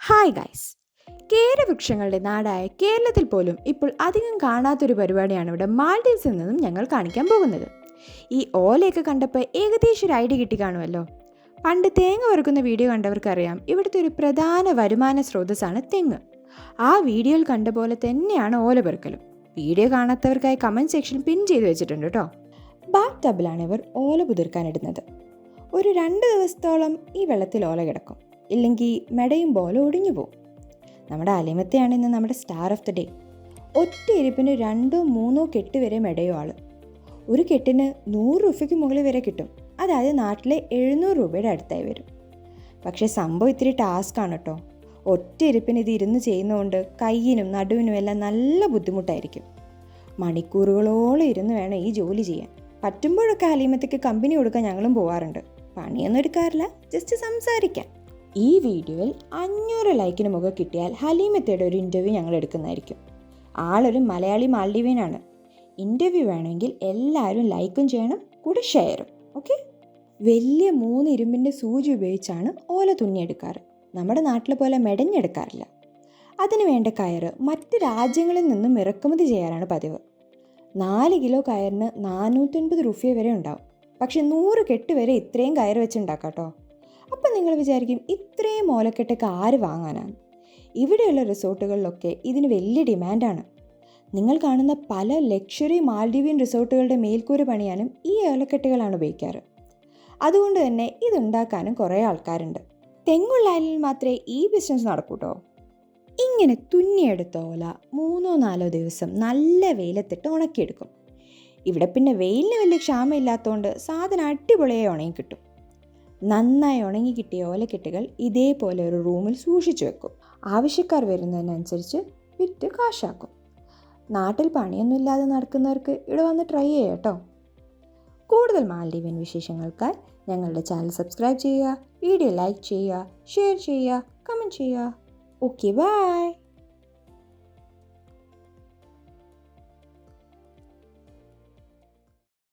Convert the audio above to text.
Hi guys. കേരവൃക്ഷങ്ങളുടെ നാടായ കേരളത്തിൽ പോലും ഇപ്പോൾ അധികം കാണാത്തൊരു പരിപാടിയാണ് ഇവിടെ മാൽഡീവ്സിൽ നിന്നും ഞങ്ങൾ കാണിക്കാൻ പോകുന്നത്. ഈ ഓലയൊക്കെ കണ്ടപ്പോൾ ഏകദേശം ഒരു ഐഡിയ കിട്ടി കാണുമല്ലോ. പണ്ട് തേങ്ങ വറുക്കുന്ന വീഡിയോ കണ്ടവർക്കറിയാം, ഇവിടുത്തെ ഒരു പ്രധാന വരുമാന സ്രോതസ്സാണ് തെങ്ങ്. ആ വീഡിയോയിൽ കണ്ട പോലെ തന്നെയാണ് ഓല പെറുക്കലും. വീഡിയോ കാണാത്തവർക്കായി കമൻറ്റ് സെക്ഷൻ പിൻ ചെയ്ത് വെച്ചിട്ടുണ്ട് കേട്ടോ. ബാത്ത് ടബിലാണ് ഇവർ ഓല പുതിർക്കാനിടുന്നത്. ഒരു 2 ദിവസത്തോളം ഈ വെള്ളത്തിൽ ഓല കിടക്കും. ഇല്ലെങ്കിൽ മെടയുമ്പോൾ ഒടിഞ്ഞു പോകും. നമ്മുടെ അലിമത്തയാണ് ഇന്ന് നമ്മുടെ സ്റ്റാർ ഓഫ് ദി ഡേ. ഒറ്റ ഇരിപ്പിന് 2-3 കെട്ട് വരെ മെടയോ ആൾ. ഒരു കെട്ടിന് 100 രൂപയ്ക്ക് മുകളിൽ വരെ കിട്ടും. അതായത് നാട്ടിലെ 700 രൂപയുടെ അടുത്തായി വരും. പക്ഷേ സംഭവം ഇത്തിരി ടാസ്ക്കാണ് കേട്ടോ. ഒറ്റ ഇരിപ്പിന് ഇത് ഇരുന്ന് ചെയ്യുന്നതുകൊണ്ട് കയ്യിനും നടുവിനും എല്ലാം നല്ല ബുദ്ധിമുട്ടായിരിക്കും. മണിക്കൂറുകളോളം ഇരുന്ന് വേണം ഈ ജോലി ചെയ്യാൻ. പറ്റുമ്പോഴൊക്കെ ഹലീമത്തേക്ക് കമ്പനി കൊടുക്കാൻ ഞങ്ങളും പോവാറുണ്ട്. പണിയൊന്നും എടുക്കാറില്ല, ജസ്റ്റ് സംസാരിക്കാൻ. ഈ വീഡിയോയിൽ 500 ലൈക്കിന് മുകളിൽ കിട്ടിയാൽ ഹലീമത്തയുടെ ഒരു ഇൻ്റർവ്യൂ ഞങ്ങൾ എടുക്കുന്നതായിരിക്കും. ആളൊരു മലയാളി മാൽഡീവിയനാണ്. ഇൻ്റർവ്യൂ വേണമെങ്കിൽ എല്ലാവരും ലൈക്കും ചെയ്യണം, കൂടെ ഷെയറും. ഓക്കെ. വലിയ 3 ഇരുമ്പിൻ്റെ സൂചി ഉപയോഗിച്ചാണ് ഓല തുന്നിയെടുക്കാറ്. നമ്മുടെ നാട്ടിലെ പോലെ മെടഞ്ഞെടുക്കാറില്ല. അതിന് വേണ്ട കയറ് മറ്റ് രാജ്യങ്ങളിൽ നിന്നും ഇറക്കുമതി ചെയ്യാനാണ് പതിവ്. 4 കിലോ കയറിന് 450 രൂപ വരെ ഉണ്ടാവും. പക്ഷെ 100 കെട്ട് വരെ ഇത്രയും കയറ് വെച്ചുണ്ടാക്കാം കേട്ടോ. അപ്പം നിങ്ങൾ വിചാരിക്കും, ഇത്രയും ഓലക്കെട്ടൊക്കെ ആര് വാങ്ങാനാണ്? ഇവിടെയുള്ള റിസോർട്ടുകളിലൊക്കെ ഇതിന് വലിയ ഡിമാൻഡാണ്. നിങ്ങൾ കാണുന്ന പല ലക്ഷറി മാൽഡീവിയൻ റിസോർട്ടുകളുടെ മേൽക്കൂര പണിയാനും ഈ ഓലക്കെട്ടുകളാണ് ഉപയോഗിക്കാറ്. അതുകൊണ്ട് തന്നെ ഇതുണ്ടാക്കാനും കുറേ ആൾക്കാരുണ്ട്. തെങ്ങുള്ള ഐലിൽ മാത്രമേ ഈ ബിസിനസ് നടക്കൂട്ടോ. ഇങ്ങനെ തുന്നിയെടുത്ത ഓല 3-4 ദിവസം നല്ല വെയിലത്തിട്ട് ഉണക്കിയെടുക്കും. ഇവിടെ പിന്നെ വെയിലിന് വലിയ ക്ഷാമമില്ലാത്തതുകൊണ്ട് സാധനം അടിപൊളിയായി ഉണങ്ങി കിട്ടും. നന്നായി ഉണങ്ങി കിട്ടിയ ഓലക്കെട്ടുകൾ ഇതേപോലെ ഒരു റൂമിൽ സൂക്ഷിച്ചു വെക്കും. ആവശ്യക്കാർ വരുന്നതിനനുസരിച്ച് വിറ്റ് കാശാക്കും. നാട്ടിൽ പണിയൊന്നുമില്ലാതെ നടക്കുന്നവർക്ക് ഇവിടെ വന്ന് ട്രൈ ചെയ്യാം കേട്ടോ. കൂടുതൽ മാൽഡീവിയൻ വിശേഷങ്ങൾക്കായി ഞങ്ങളുടെ ചാനൽ സബ്സ്ക്രൈബ് ചെയ്യുക, വീഡിയോ ലൈക്ക് ചെയ്യുക, ഷെയർ ചെയ്യുക, കമൻറ്റ് ചെയ്യുക. Okay, by.